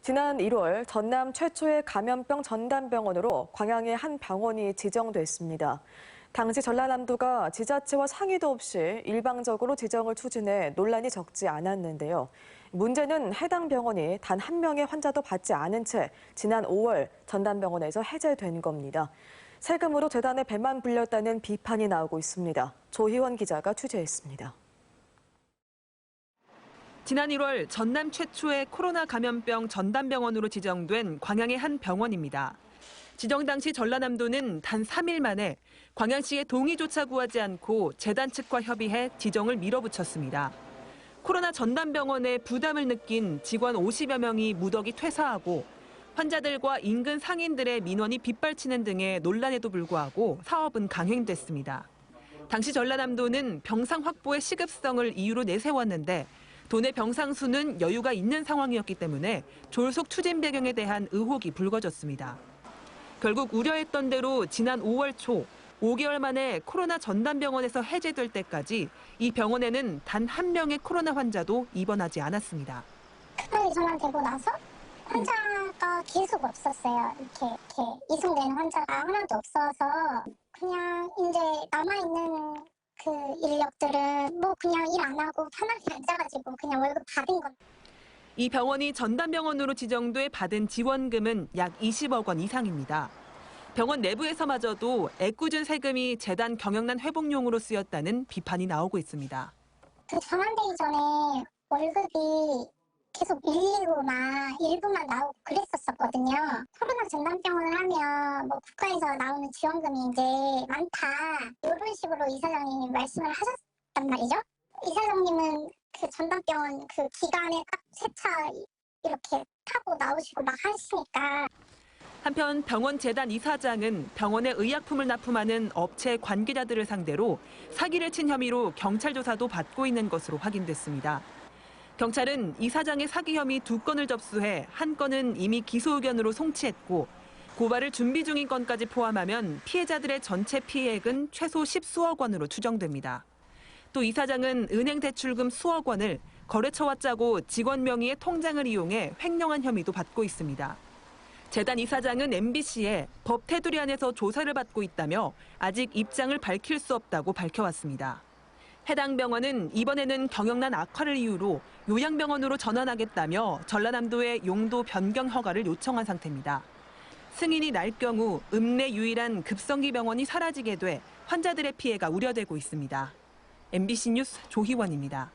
지난 1월 전남 최초의 감염병 전담병원으로 광양의 한 병원이 지정됐습니다. 당시 전라남도가 지자체와 상의도 없이 일방적으로 지정을 추진해 논란이 적지 않았는데요. 문제는 해당 병원이 단 한 명의 환자도 받지 않은 채 지난 5월 전담병원에서 해제된 겁니다. 세금으로 재단에 배만 불렸다는 비판이 나오고 있습니다. 조희원 기자가 취재했습니다. 지난 1월 전남 최초의 코로나 감염병 전담병원으로 지정된 광양의 한 병원입니다. 지정 당시 전라남도는 단 3일 만에 광양시의 동의조차 구하지 않고 재단 측과 협의해 지정을 밀어붙였습니다. 코로나 전담병원의 부담을 느낀 직원 50여 명이 무더기 퇴사하고 환자들과 인근 상인들의 민원이 빗발치는 등의 논란에도 불구하고 사업은 강행됐습니다. 당시 전라남도는 병상 확보의 시급성을 이유로 내세웠는데 도내 병상 수는 여유가 있는 상황이었기 때문에 졸속 추진 배경에 대한 의혹이 불거졌습니다. 결국 우려했던 대로 지난 5월 초 5개월 만에 코로나 전담병원에서 해제될 때까지 이 병원에는 단 한 명의 코로나 환자도 입원하지 않았습니다. 급하게 전화되고 나서 환자가 계속 없었어요. 이렇게 이송되는 환자가 하나도 없어서 그냥 이제 남아있는 그 인력들은 뭐 그냥 일 안 하고 편하게 앉아가지고 그냥 월급 받은 겁니다. 이 병원이 전담병원으로 지정돼 받은 지원금은 약 20억 원 이상입니다. 병원 내부에서마저도 애꿎은 세금이 재단 경영난 회복용으로 쓰였다는 비판이 나오고 있습니다. 그 전환되기 전에 월급이 계속 119나 일부만 나오고 그랬었거든요. 코로나 전담병원을 하면 뭐 국가에서 나오는 지원금이 이제 많다. 이런 식으로 이사장님이 말씀을 하셨단 말이죠. 이사장님은 그 전담병원 그 기간에 딱 세 차 이렇게 타고 나오시고 막 하시니까. 한편 병원 재단 이사장은 병원에 의약품을 납품하는 업체 관계자들을 상대로 사기를 친 혐의로 경찰 조사도 받고 있는 것으로 확인됐습니다. 경찰은 이사장의 사기 혐의 2건을 접수해 한 건은 이미 기소 의견으로 송치했고 고발을 준비 중인 건까지 포함하면 피해자들의 전체 피해액은 최소 10수억 원으로 추정됩니다. 또 이사장은 은행 대출금 수억 원을 거래처와 짜고 직원 명의의 통장을 이용해 횡령한 혐의도 받고 있습니다. 재단 이사장은 MBC에 법 테두리 안에서 조사를 받고 있다며 아직 입장을 밝힐 수 없다고 밝혀왔습니다. 해당 병원은 이번에는 경영난 악화를 이유로 요양병원으로 전환하겠다며 전라남도에 용도 변경 허가를 요청한 상태입니다. 승인이 날 경우 읍내 유일한 급성기 병원이 사라지게 돼 환자들의 피해가 우려되고 있습니다. MBC 뉴스 조희원입니다.